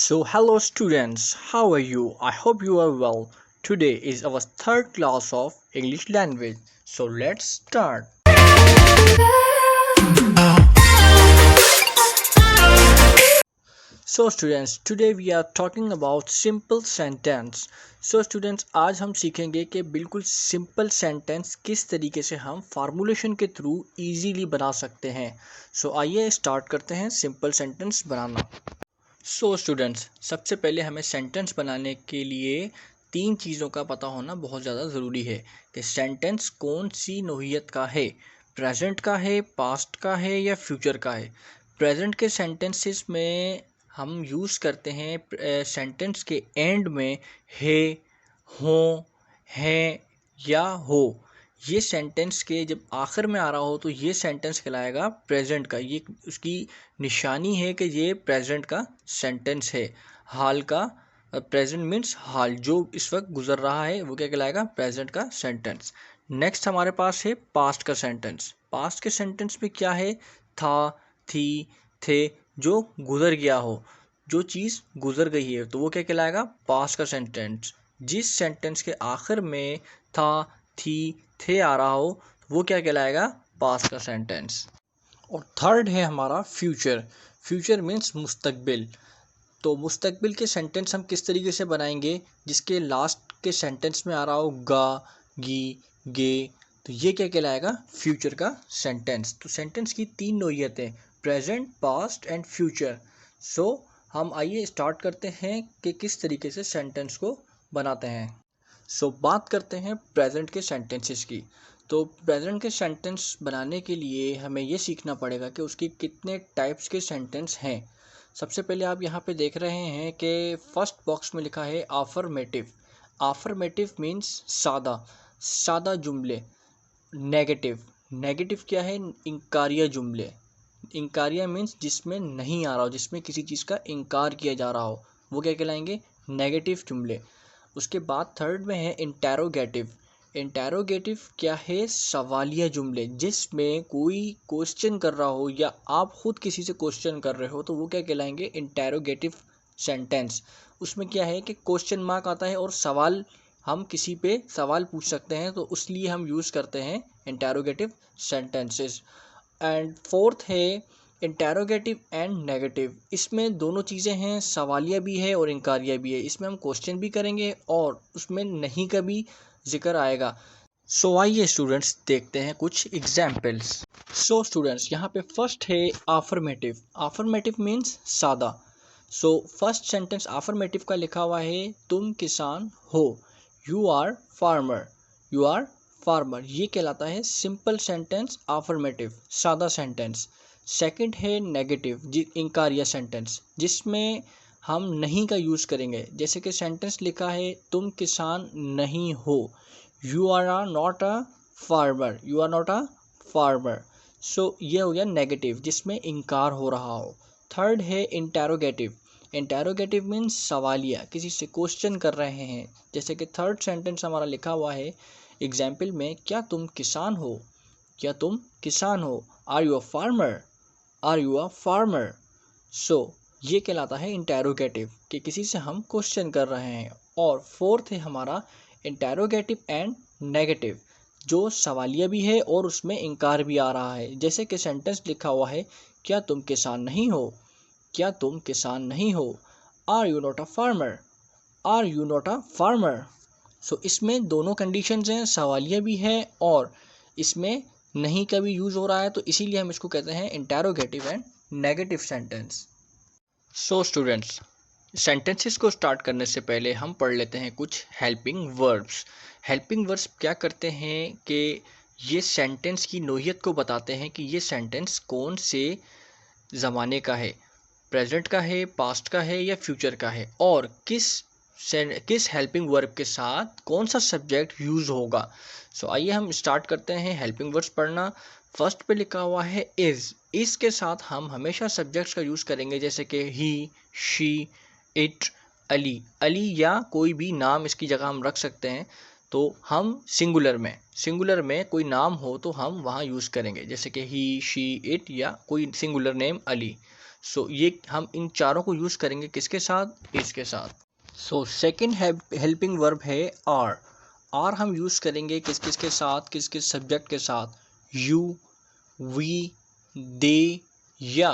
So, hello students, how are you? I hope you are well. Today is our third class of English language. So, let's start. So, students, today we are talking about simple sentence. So, students, आज हम सीखेंगे कि बिल्कुल simple sentence किस तरीके से हम formulation के थ्रू इजीली बना सकते हैं. सो आइए स्टार्ट करते हैं सिंपल सेंटेंस बनाना. सो स्टूडेंट्स, सबसे पहले हमें सेंटेंस बनाने के लिए तीन चीज़ों का पता होना बहुत ज़्यादा ज़रूरी है कि सेंटेंस कौन सी नोहियत का है, प्रेजेंट का है, पास्ट का है या फ्यूचर का है. प्रेजेंट के सेंटेंसेस में हम यूज़ करते हैं सेंटेंस के एंड में है, हो, हैं या हो. ये सेंटेंस के जब आखिर में आ रहा हो तो ये सेंटेंस कहलाएगा प्रेजेंट का. ये उसकी निशानी है कि ये प्रेजेंट का सेंटेंस है. हाल का, प्रेजेंट मीन्स हाल, जो इस वक्त गुजर रहा है वो क्या कहलाएगा, प्रेजेंट का सेंटेंस. नेक्स्ट हमारे पास है पास्ट का सेंटेंस. पास्ट के सेंटेंस में क्या है, था, थी, थे, जो गुजर गया हो, जो चीज़ गुजर गई है तो वो क्या कहलाएगा, पास्ट का सेंटेंस. जिस सेंटेंस के आखिर में था, थी, थे आ रहा हो वो क्या कहलाएगा, पास्ट का सेंटेंस. और थर्ड है हमारा फ्यूचर. फ्यूचर मीन्स मुस्तकबिल. तो मुस्तकबिल के सेंटेंस हम किस तरीके से बनाएंगे, जिसके लास्ट के सेंटेंस में आ रहा हो गा, गी, गे, तो ये क्या कहलाएगा, फ्यूचर का सेंटेंस. तो सेंटेंस की तीन नोयतें, प्रेजेंट, पास्ट एंड फ्यूचर. सो हम आइए स्टार्ट करते हैं कि किस तरीके से सेंटेंस को बनाते हैं. सो बात करते हैं प्रेजेंट के सेंटेंसेस की. तो प्रेजेंट के सेंटेंस बनाने के लिए हमें ये सीखना पड़ेगा कि उसकी कितने टाइप्स के सेंटेंस हैं. सबसे पहले आप यहाँ पे देख रहे हैं कि फर्स्ट बॉक्स में लिखा है आफर्मेटिव. आफर्मेटिव मीन्स सादा, सादा जुमले. नेगेटिव, नेगेटिव क्या है, इनकारिया जुमले. इनकारिया मीन्स जिसमें नहीं आ रहा हो, जिसमें किसी चीज़ का इनकार किया जा रहा हो, वो क्या कहलाएंगे, नेगेटिव जुमले. उसके बाद थर्ड में है इंटेरोगेटिव. इंटेरोगेटिव क्या है, सवालिया जुमले, जिसमें कोई क्वेश्चन कर रहा हो या आप खुद किसी से क्वेश्चन कर रहे हो तो वो क्या कहलाएंगे, इंटेरोगेटिव सेंटेंस. उसमें क्या है कि क्वेश्चन मार्क आता है और सवाल, हम किसी पे सवाल पूछ सकते हैं तो उसलिए हम यूज़ करते हैं इंटेरोगेटिव सेंटेंसेस. एंड फोर्थ है इंटेरोगेटिव एंड नेगेटिव. इसमें दोनों चीज़ें हैं, सवालिया भी है और इनकारिया भी है. इसमें हम क्वेश्चन भी करेंगे और उसमें नहीं का भी जिक्र आएगा. सो आइए स्टूडेंट्स देखते हैं कुछ एग्जाम्पल्स. सो स्टूडेंट्स, यहाँ पे फर्स्ट है आफर्मेटिव. आफर्मेटिव मीन्स सादा. सो फर्स्ट सेंटेंस आफर्मेटिव का लिखा हुआ है, तुम किसान हो, you are farmer, you are farmer. ये कहलाता है सिंपल सेंटेंस आफर्मेटिव, सादा सेंटेंस. सेकंड है नेगेटिव, इनकारिया सेंटेंस, जिसमें हम नहीं का यूज़ करेंगे. जैसे कि सेंटेंस लिखा है, तुम किसान नहीं हो, you are not a farmer, you are not a farmer. So ये हो गया नेगेटिव, जिसमें इनकार हो रहा हो. थर्ड है इंटेरोगेटिव. इंटेरोगेटिव मीन्स सवालिया, किसी से क्वेश्चन कर रहे हैं. जैसे कि थर्ड सेंटेंस हमारा लिखा हुआ है एग्जाम्पल में, क्या तुम किसान हो, क्या तुम किसान हो, are you a farmer, are you a farmer. So ये कहलाता है इंटेरोगेटिव, कि किसी से हम क्वेश्चन कर रहे हैं. और फोर्थ है हमारा इंटेरोगेटिव एंड नेगेटिव, जो सवालिया भी है और उसमें इनकार भी आ रहा है. जैसे कि सेंटेंस लिखा हुआ है, क्या तुम किसान नहीं हो, क्या तुम किसान नहीं हो, are you not a farmer, are you not a farmer. So इसमें दोनों कंडीशंस हैं, सवालिया भी है और इसमें नहीं का भी यूज़ हो रहा है, तो इसीलिए हम इसको कहते हैं interrogative and negative sentence. So students, sentences को स्टार्ट करने से पहले हम पढ़ लेते हैं कुछ हेल्पिंग वर्ब्स. हेल्पिंग वर्ब्स क्या करते हैं कि ये सेंटेंस की नोयत को बताते हैं कि ये सेंटेंस कौन से ज़माने का है, प्रेजेंट का है, पास्ट का है या फ्यूचर का है, और किस हेल्पिंग वर्ब के साथ कौन सा सब्जेक्ट यूज़ होगा. सो आइए हम स्टार्ट करते हैं हेल्पिंग वर्ब्स पढ़ना. फर्स्ट पे लिखा हुआ है इज़. इस के साथ हम हमेशा सब्जेक्ट्स का यूज़ करेंगे, जैसे कि ही, शी, इट, अली. अली या कोई भी नाम इसकी जगह हम रख सकते हैं. तो हम सिंगुलर में कोई नाम हो तो हम वहाँ यूज़ करेंगे, जैसे कि ही, शी, इट या कोई सिंगुलर नेम अली. सो ये हम इन चारों को यूज़ करेंगे किसके साथ, इसके साथ। सो सेकेंड हेल्पिंग वर्ब है आर। आर हम यूज़ करेंगे किस किस के साथ, किस किस सब्जेक्ट के साथ, यू, वी, दे या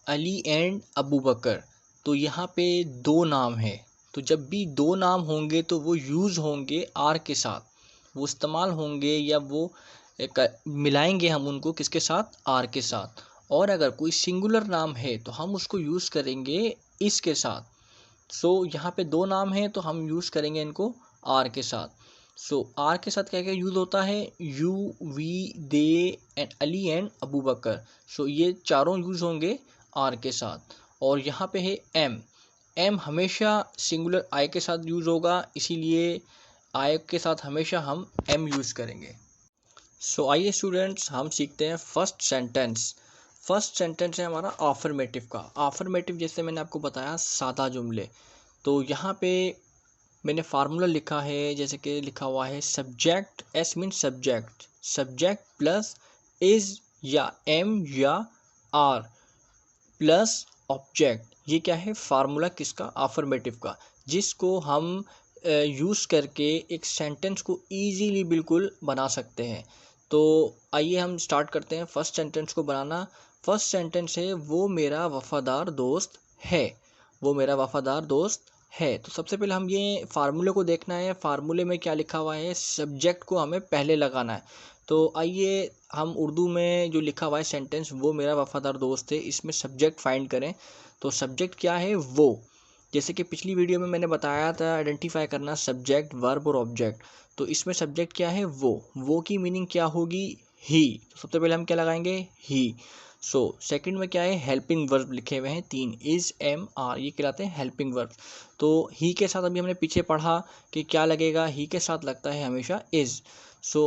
अली एंड अबू बकर। तो यहाँ पे दो नाम है, तो जब भी दो नाम होंगे तो वो यूज़ होंगे आर के साथ, वो इस्तेमाल होंगे या वो मिलाएंगे हम उनको किसके साथ, आर के साथ। और अगर कोई सिंगुलर नाम है तो हम उसको यूज़ करेंगे इसके साथ। यहाँ पे दो नाम हैं तो हम यूज़ करेंगे इनको आर के साथ। आर के साथ क्या क्या यूज़ होता है, you, we, they and Ali and Abu Bakr. ये चारों यूज़ होंगे आर के साथ। और यहाँ पे है एम। एम हमेशा सिंगुलर आई के साथ यूज़ होगा, इसीलिए आई के साथ हमेशा हम एम यूज़ करेंगे। आइए स्टूडेंट्स हम सीखते हैं फर्स्ट सेंटेंस। फर्स्ट सेंटेंस है हमारा आफ्फर्मेटिव का। आफ्फर्मेटिव जैसे मैंने आपको बताया सादा जुमले। तो यहाँ पे मैंने फार्मूला लिखा है, जैसे कि लिखा हुआ है subject, S mean subject, subject plus is या एम या आर प्लस ऑब्जेक्ट। ये क्या है, फार्मूला किसका, आफ्फर्मेटिव का, जिसको हम यूज़ करके एक सेंटेंस को ईजीली बिल्कुल बना सकते हैं। तो आइए हम स्टार्ट करते हैं फर्स्ट सेंटेंस को बनाना। फर्स्ट सेंटेंस है वो मेरा वफ़ादार दोस्त है। वो मेरा वफ़ादार दोस्त है। तो सबसे पहले हम ये फार्मूले को देखना है। फार्मूले में क्या लिखा हुआ है, सब्जेक्ट को हमें पहले लगाना है। तो आइए हम उर्दू में जो लिखा हुआ है सेंटेंस वो मेरा वफ़ादार दोस्त है, इसमें सब्जेक्ट फाइंड करें। तो सब्जेक्ट क्या है, वो। जैसे कि पिछली वीडियो में मैंने बताया था आइडेंटिफाई करना सब्जेक्ट, वर्ब और ऑब्जेक्ट। तो इसमें सब्जेक्ट क्या है, वो की मीनिंग क्या होगी, ही। तो सबसे पहले हम क्या लगाएंगे, ही। सेकंड में क्या है, हेल्पिंग वर्ब लिखे हुए हैं 3, इज, एम, आर, ये कहलाते हैं हेल्पिंग वर्ब। तो ही के साथ अभी हमने पीछे पढ़ा कि क्या लगेगा, ही के साथ लगता है हमेशा इज।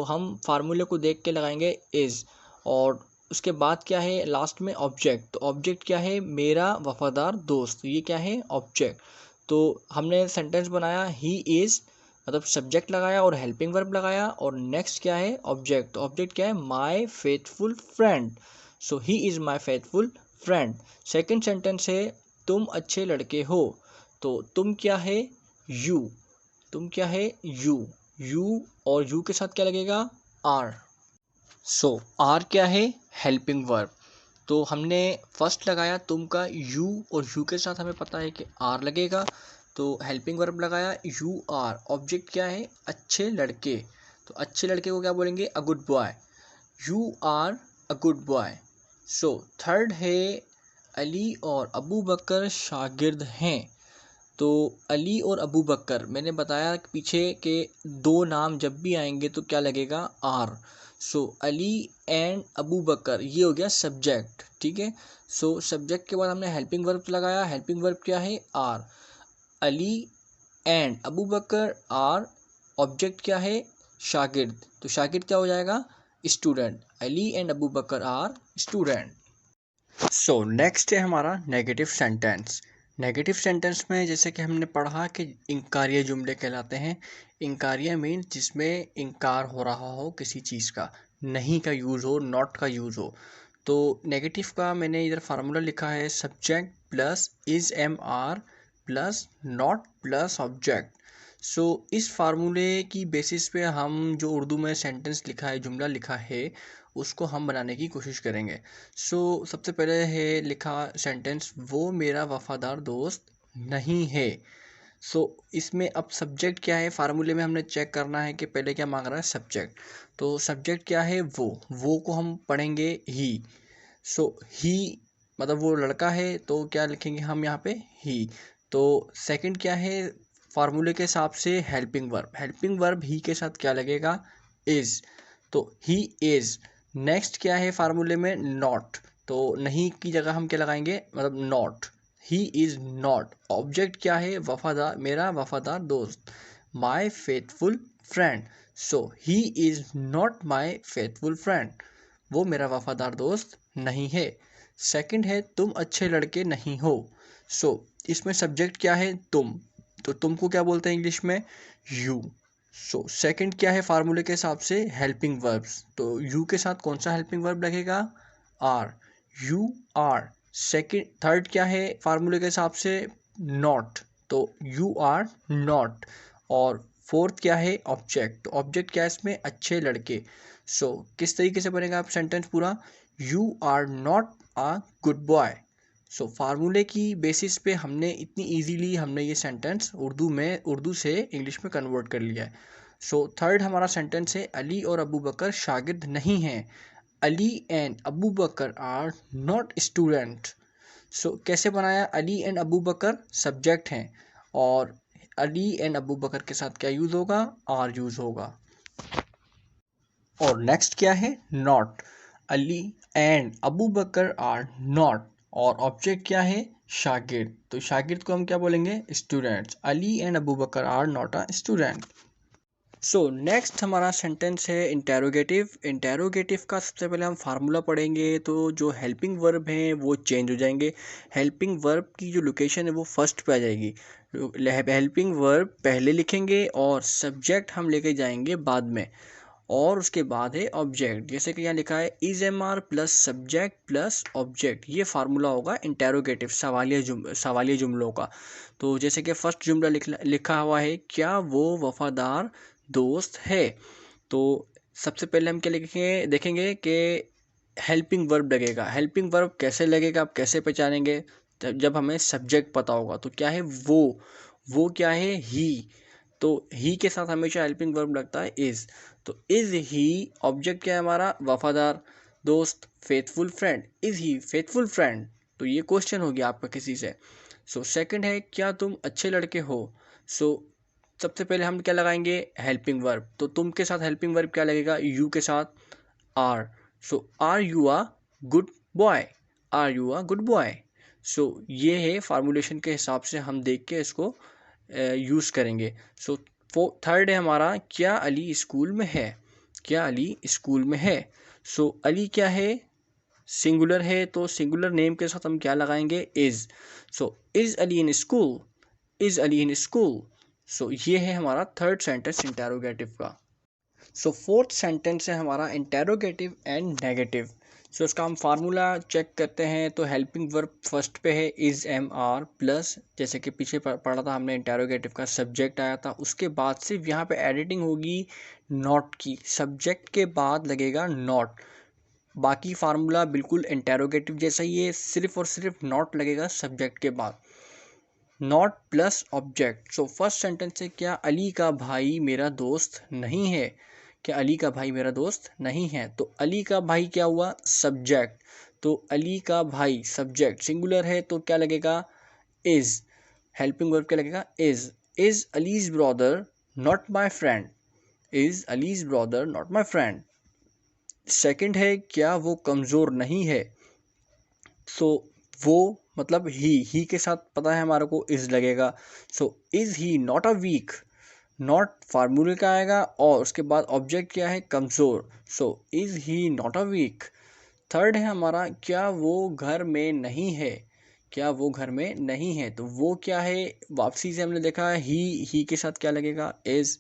हम फार्मूले को देख के लगाएंगे इज। और उसके बाद क्या है लास्ट में ऑब्जेक्ट। तो ऑब्जेक्ट क्या है, मेरा वफादार दोस्त, ये क्या है, ऑब्जेक्ट। तो हमने सेंटेंस बनाया ही इज़, मतलब सब्जेक्ट लगाया और हेल्पिंग वर्ब लगाया, और नेक्स्ट क्या है, ऑब्जेक्ट। तो ऑब्जेक्ट क्या है, my faithful friend. He is my faithful friend. Second sentence है तुम अच्छे लड़के हो। तो तुम क्या है, यू। तुम क्या है, यू और यू के साथ क्या लगेगा, आर। आर क्या है, हेल्पिंग वर्ब। तो हमने फर्स्ट लगाया तुम का यू, और यू के साथ हमें पता है कि आर लगेगा। तो हेल्पिंग वर्ब लगाया यू आर। ऑब्जेक्ट क्या है, अच्छे लड़के। तो अच्छे लड़के को क्या बोलेंगे, a good boy. You are a good boy. Third है अली और अबू बकर शागिर्द हैं। तो अली और अबू बकर मैंने बताया पीछे के दो नाम जब भी आएंगे तो क्या लगेगा, आर। अली एंड अबू बकर, ये हो गया सब्जेक्ट, ठीक है। सब्जेक्ट के बाद हमने हेल्पिंग वर्ब लगाया। हेल्पिंग वर्ब क्या है, are. Ali and Abu Bakr are. Object क्या है, शागिर्द। तो शागिर्द क्या हो जाएगा, student. Ali and Abu Bakr are student. Next है हमारा नेगेटिव सेंटेंस। नेगेटिव सेंटेंस में जैसे कि हमने पढ़ा कि इनकारिय जुमले कहलाते हैं। इनकारिय मीन जिसमें इनकार हो रहा हो किसी चीज़ का, नहीं का यूज़ हो, नॉट का यूज़ हो। तो नेगेटिव का मैंने इधर फार्मूला लिखा है subject plus is, am, are plus not plus object. इस फार्मूले की बेसिस पे हम जो उर्दू में सेंटेंस लिखा है, जुमला लिखा है, उसको हम बनाने की कोशिश करेंगे। सबसे पहले है लिखा सेंटेंस वो मेरा वफ़ादार दोस्त नहीं है। इसमें अब सब्जेक्ट क्या है, फार्मूले में हमने चेक करना है कि पहले क्या मांग रहा है, सब्जेक्ट। तो सब्जेक्ट क्या है, वो को हम पढ़ेंगे ही। ही मतलब वो लड़का है, तो क्या लिखेंगे हम यहाँ पे, ही। तो सेकंड क्या है, फार्मूले के हिसाब से हेल्पिंग वर्ब। हेल्पिंग वर्ब ही के साथ क्या लगेगा, इज़। तो ही इज़। नेक्स्ट क्या है फार्मूले में, नॉट। तो नहीं की जगह हम क्या लगाएंगे, मतलब not. He is not. Object क्या है, वफादार, मेरा वफादार दोस्त, my faithful friend. He is not my faithful friend. वो मेरा वफादार दोस्त नहीं है। सेकंड है तुम अच्छे लड़के नहीं हो। इसमें सब्जेक्ट क्या है, तुम। तो तुम को क्या बोलते हैं इंग्लिश में, यू। सेकंड क्या है फार्मूले के हिसाब से, हेल्पिंग वर्ब्स। तो यू के साथ कौन सा हेल्पिंग वर्ब लगेगा, आर। यू आर थर्ड क्या है फार्मूले के हिसाब से, नॉट, तो यू आर नॉट। और फोर्थ क्या है, ऑब्जेक्ट, तो ऑब्जेक्ट क्या है इसमें, अच्छे लड़के। सो किस तरीके से बनेगा आप सेंटेंस पूरा, you are not a good boy. So फार्मूले की बेसिस पे हमने इतनी इजीली हमने ये सेंटेंस उर्दू से इंग्लिश में कन्वर्ट कर लिया है। सो थर्ड हमारा सेंटेंस है, अली और अबू बकर शागिर्द नहीं हैं। Ali and Abu Bakr are not student. So कैसे बनाया, अली एंड अबू बकर सब्जेक्ट हैं और अली एंड अबू बकर के साथ क्या यूज़ होगा, आर यूज़ होगा। और नेक्स्ट क्या है, not, Ali and Abu Bakr are not, और ऑब्जेक्ट क्या है, शागिर्द, तो शागिर्द को हम क्या बोलेंगे, students. Ali and Abu Bakr are not a student. So next हमारा सेंटेंस है इंटेरोगेटिव। इंटेरोगेटिव का सबसे पहले हम फार्मूला पढ़ेंगे, तो जो हेल्पिंग वर्ब हैं वो चेंज हो जाएंगे। हेल्पिंग वर्ब की जो लोकेशन है वो फर्स्ट पे आ जाएगी। हेल्पिंग वर्ब पहले लिखेंगे और सब्जेक्ट हम लेके जाएंगे बाद में, और उसके बाद है ऑब्जेक्ट। जैसे कि यहाँ लिखा है is am are plus subject plus object, ये फार्मूला होगा इंटेरोगेटिव सवालिया जुमलों का। तो जैसे कि फर्स्ट जुमला लिखा हुआ है, क्या वो वफादार दोस्त है, तो सबसे पहले हम क्या लिखेंगे, देखेंगे कि हेल्पिंग वर्ब लगेगा। हेल्पिंग वर्ब कैसे लगेगा, आप कैसे पहचानेंगे, जब हमें सब्जेक्ट पता होगा। तो क्या है वो क्या है, ही, तो ही के साथ हमेशा हेल्पिंग वर्ब लगता है इज। तो इज ही, ऑब्जेक्ट क्या है हमारा, वफादार दोस्त, faithful friend, is he faithful friend, तो ये क्वेश्चन हो गया आपका किसी से। सो सेकंड है, क्या तुम अच्छे लड़के हो। सो सबसे पहले हम क्या लगाएंगे, हेल्पिंग वर्ब, तो तुम के साथ हेल्पिंग वर्ब क्या लगेगा, यू के साथ are. So are you a good boy, are you a good boy. So ये है फार्मूलेशन के हिसाब से हम देख के इसको यूज़ करेंगे। सो थर्ड है हमारा, क्या अली स्कूल में है, क्या अली स्कूल में है। सो अली क्या है, सिंगुलर है, तो सिंगुलर नेम के साथ हम क्या लगाएंगे, is. So is Ali in school, is Ali in school. So ये है हमारा थर्ड सेंटेंस इंटेरोगेटिव का। सो फोर्थ सेंटेंस है हमारा इंटेरोगेटिव एंड नेगेटिव। सो इसका हम फार्मूला चेक करते हैं, तो हेल्पिंग वर्ब फर्स्ट पे है इज एम आर प्लस, जैसे कि पीछे पढ़ा था हमने इंटेरोगेटिव का सब्जेक्ट आया था, उसके बाद सिर्फ यहाँ पे एडिटिंग होगी नॉट की, सब्जेक्ट के बाद लगेगा नॉट। बाकी फार्मूला बिल्कुल इंटेरोगेटिव जैसा ही है, सिर्फ और सिर्फ नॉट लगेगा सब्जेक्ट के बाद, not plus object. So first sentence है, क्या अली का भाई मेरा दोस्त नहीं है, क्या अली का भाई मेरा दोस्त नहीं है, तो अली का भाई क्या हुआ, सब्जेक्ट, तो अली का भाई सब्जेक्ट सिंगुलर है, तो क्या लगेगा, इज। हेल्पिंग वर्ब क्या लगेगा, is allies brother not my friend, is allies brother not my friend. Second है, क्या वो कमज़ोर नहीं है, सो वो मतलब ही के साथ पता है हमारे को इज लगेगा। So is he not a weak, not फार्मूले का आएगा और उसके बाद ऑब्जेक्ट क्या है, कमज़ोर। So is he not a weak. Third है हमारा, क्या वो घर में नहीं है, क्या वो घर में नहीं है, तो वो क्या है, वापसी से हमने देखा है ही के साथ क्या लगेगा, इज।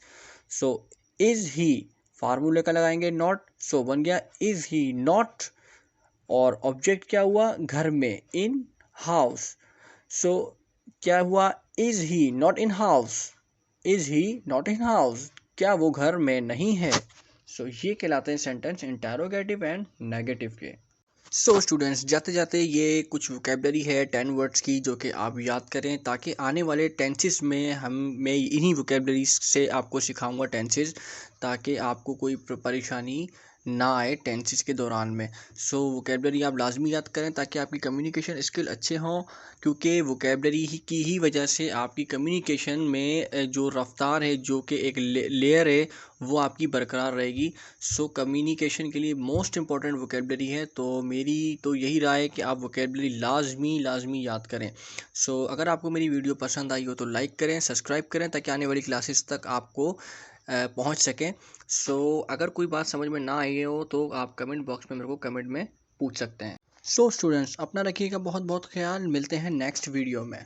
सो इज ही फार्मूले का लगाएंगे नॉट, सो बन गया इज ही नॉट, और ऑब्जेक्ट क्या हुआ, घर में, इन हाउस। सो क्या हुआ, is he not in house, is he not in house, क्या वो घर में नहीं है। सो ये कहलाते हैं सेंटेंस इंटेरोगेटिव एंड नेगेटिव के। सो स्टूडेंट्स, जाते जाते ये कुछ वोकेबलरी है 10 वर्ड्स की, जो कि आप याद करें, ताकि आने वाले टेंसेस में मैं इन्हीं वोकेबलरी से आपको सिखाऊंगा टेंसेस, ताकि आपको कोई परेशानी ना आए टेंसेस के दौरान में। सो वोकेबलरी आप लाजमी याद करें ताकि आपकी कम्युनिकेशन स्किल अच्छे हों, क्योंकि वोकेबलरी की ही वजह से आपकी कम्युनिकेशन में जो रफ्तार है, जो कि एक लेयर है, वो आपकी बरकरार रहेगी। सो कम्युनिकेशन के लिए मोस्ट इम्पॉर्टेंट वोकेबलरी है, तो मेरी तो यही राय है कि आप वोकेबलरी लाजमी याद करें। सो अगर आपको मेरी वीडियो पसंद आई हो तो लाइक करें, सब्सक्राइब करें, ताकि आने वाली क्लासेस तक आपको पहुंच सकें। सो अगर कोई बात समझ में ना आई हो तो आप कमेंट बॉक्स में मेरे को कमेंट में पूछ सकते हैं। सो स्टूडेंट्स, अपना रखिएगा बहुत बहुत ख्याल, मिलते हैं नेक्स्ट वीडियो में।